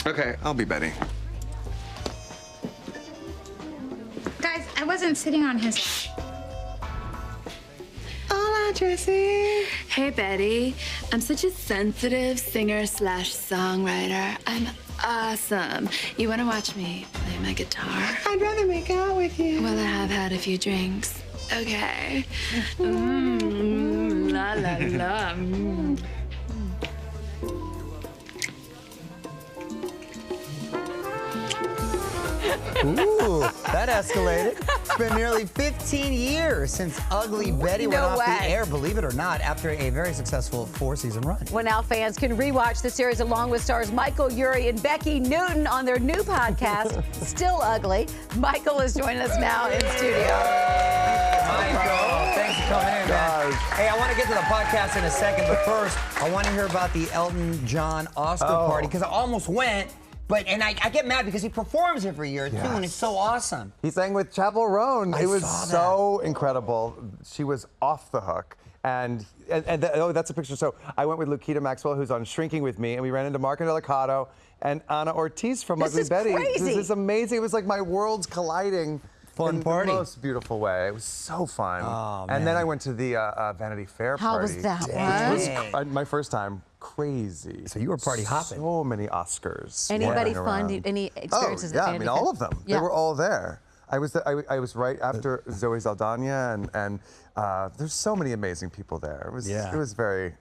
Okay, I'll be Betty. Guys, I wasn't sitting on his... Hola, Jessie. Hey, Betty. I'm such a sensitive singer/songwriter. I'm awesome. You want to watch me play my guitar? I'd rather make out with you. Well, I have had a few drinks. Okay. La la la. Ooh, that escalated. It's been nearly 15 years since Ugly Betty went off the air, believe it or not, after a very successful 4-season run. Well, now fans can rewatch the series along with stars Michael Urie and Becky Newton on their new podcast, Still Ugly. Michael is joining us now in studio. Michael, thanks for coming in, man. Hey, I want to get to the podcast in a second, but first, I want to hear about the Elton John Oscar party, because I almost went. But I get mad because he performs every year, too, and it's so awesome. He sang with Chappell Roan. It was saw that. so incredible. She was off the hook. Oh, that's a picture. So I went with Lukita Maxwell, who's on Shrinking with me, and we ran into Marco Delicato and Anna Ortiz from Ugly Betty. Crazy. This is amazing. It was like my worlds colliding in party. the most beautiful way. It was so fun. Oh, and then man. I went to the Vanity Fair How party. was that Which one? was my first time. Crazy. So you were party hopping. So many Oscars. Anybody flying fun? around. Any experiences? Oh, yeah, at I mean, Vanity all Fair? of them. Yeah. They were all there. I was right after Zoe Saldana, and there's so many amazing people there. It was very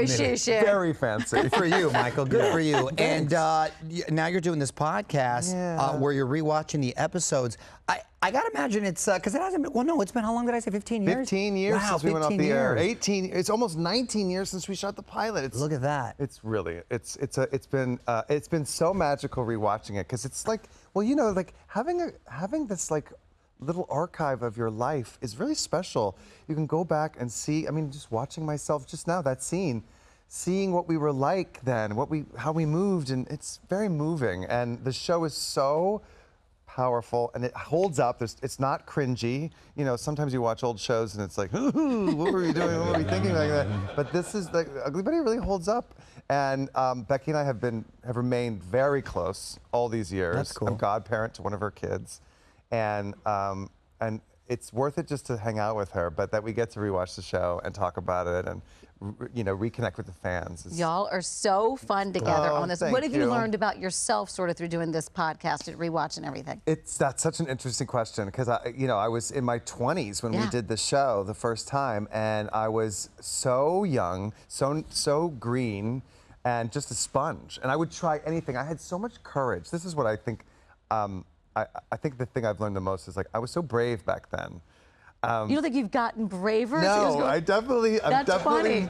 shoo-shoo. very fancy. Good for you, Michael. Good for you. And now you're doing this podcast where you're rewatching the episodes. I gotta imagine it's because it hasn't been. Well, no, it's been how long did I say? 15 years. 15 years Wow, since we went off 15 the air. years. 18. It's almost 19 years since we shot the pilot. Look at that. It's really it's been so magical rewatching it because it's like, well, you know, like having this like little archive of your life is really special. You can go back and see. I mean, just watching myself just now, that scene, seeing what we were like then, how we moved, and it's very moving. And the show is so powerful, and it holds up. It's not cringy. You know, sometimes you watch old shows and it's like, ooh, what were we doing? What were we thinking like that? But this is like, Ugly Betty really holds up. And Becky and I have remained very close all these years. That's cool. I'm godparent to one of her kids, and it's worth it just to hang out with her. But that we get to rewatch the show and talk about it and reconnect with the fans. Y'all are so fun together on this. thank What have you you. learned about yourself sort of through doing this podcast and rewatch and everything? That's such an interesting question because I was in my 20s when we did the show the first time, and I was so young, so green, and just a sponge. And I would try anything. I had so much courage. This is what I think. I think the thing I've learned the most is like I was so brave back then. You don't think you've gotten braver? No, I'm definitely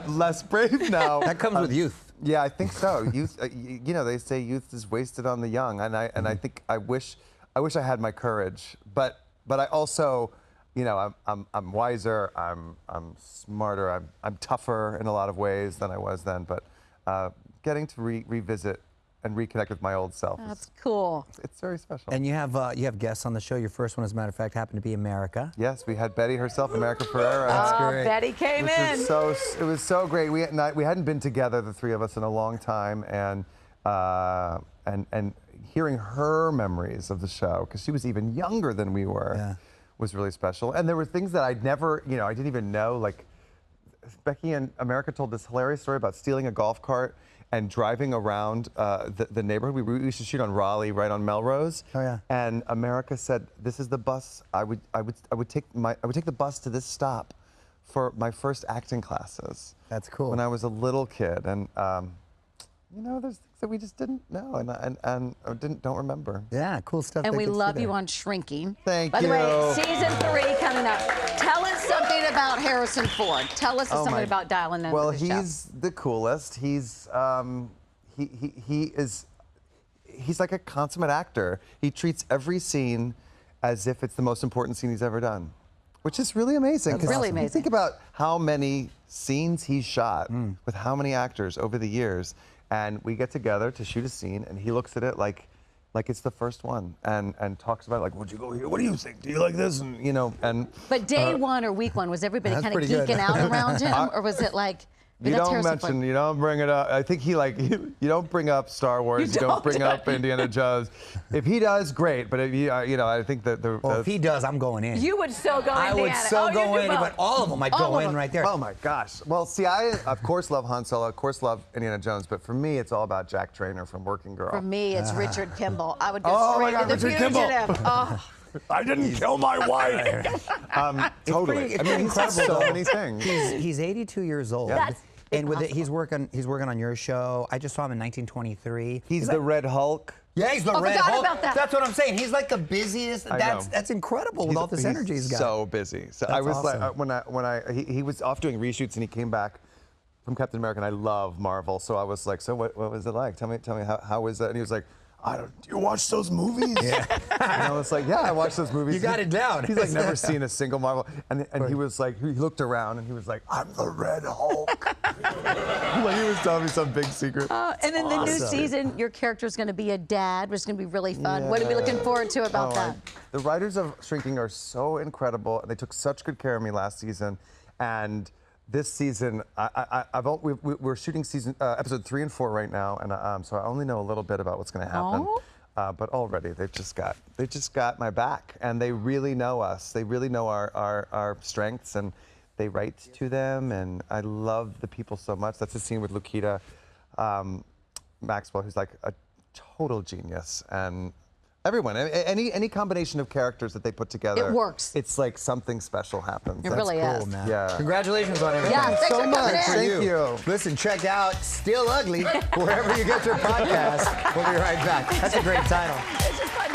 less brave now. That comes with youth. Yeah, I think so. Youth, they say youth is wasted on the young, and I think I wish I had my courage, but I also, I'm wiser, I'm smarter, I'm tougher in a lot of ways than I was then. But getting to revisit and reconnect with my old self. That's cool. It's very special. And you have guests on the show. Your first one, as a matter of fact, happened to be America. Yes, we had Betty herself, America Ferrera. That's great. Betty came in. It was so great. We hadn't been together, the three of us, in a long time, and hearing her memories of the show, because she was even younger than we were, was really special. And there were things that I'd never, I didn't even know. Like Becky and America told this hilarious story about stealing a golf cart and driving around the neighborhood. We used to shoot on Raleigh, right on Melrose. Oh yeah. And America said, "This is the bus. I would take the bus to this stop for my first acting classes." That's cool. When I was a little kid, and there's things that we just didn't know and don't remember. Yeah, cool stuff. And they we could love see you there. on Shrinking. Thank By you. the way, season 3 coming up. Tell us something about Harrison Ford. Tell us something about dialing in Well, with the show. he's the coolest. He's he's like a consummate actor. He treats every scene as if it's the most important scene he's ever done, which is really amazing. That's 'cause really You amazing. think about how many scenes he's shot with how many actors over the years, and we get together to shoot a scene, and he looks at it like it's the first one, and talks about it like, "Would you go here? What do you think? Do you like this?" And But day one or week one, was everybody That's kind of pretty good. geeking out around him, or was it like You That's don't Harrison mention, Ford. you don't bring it up. I think he you don't bring up Star Wars. You don't bring up Indiana Jones. If he does, great. But if he, I think that Well, if he does, I'm going in. You would so go I Indiana. would so you go do in, both. but all of them I'd All go of in them. right there. Oh my gosh. Well, see, I of course love Han Solo. Of course love Indiana Jones. But for me, it's all about Jack Traynor from Working Girl. For me, it's Richard Kimball. I would go Oh my straight God, to the Richard Kimball. fugitive. Oh. I didn't kill my wife. Totally. It's I mean, incredible, so though. many things. He's 82 years old. Yeah. That's and with it, impossible. he's working on your show. I just saw him in 1923. He's the Red Hulk. Yeah, he's the Oh, Red forgot Hulk. about that. That's what I'm saying. He's like the busiest. I know. That's incredible with all this energy he's got. So busy. So That's I was awesome. like, he was off doing reshoots and he came back from Captain America, and I love Marvel. So I was like, so what was it like? Tell me how was that? And he was like, do you watch those movies? Yeah. And I was like, yeah, I watch those movies. You got it down. He's like never seen a single Marvel. And he was like, he looked around and he was like, I'm the Red Hulk. Like he was telling me some big secret. And then the new season, your character's going to be a dad, which is going to be really fun. What are we looking forward to about that? The writers of Shrinking are so incredible, and they took such good care of me last season. And this season, we're shooting episode 3 and 4 right now, and so I only know a little bit about what's going to happen. Oh. But already they've just got my back, and they really know us. They really know our strengths, and they write to them. And I love the people so much. That's the scene with Lukita Maxwell, who's like a total genius, and everyone, any combination of characters that they put together, It works. It's like something special happens. It really Cool, is. man. Yeah. Congratulations on everything. Yeah, thanks so for coming much. in. Thank you. Listen, check out Still Ugly wherever you get your podcast. We'll be right back. That's a great title. It's just like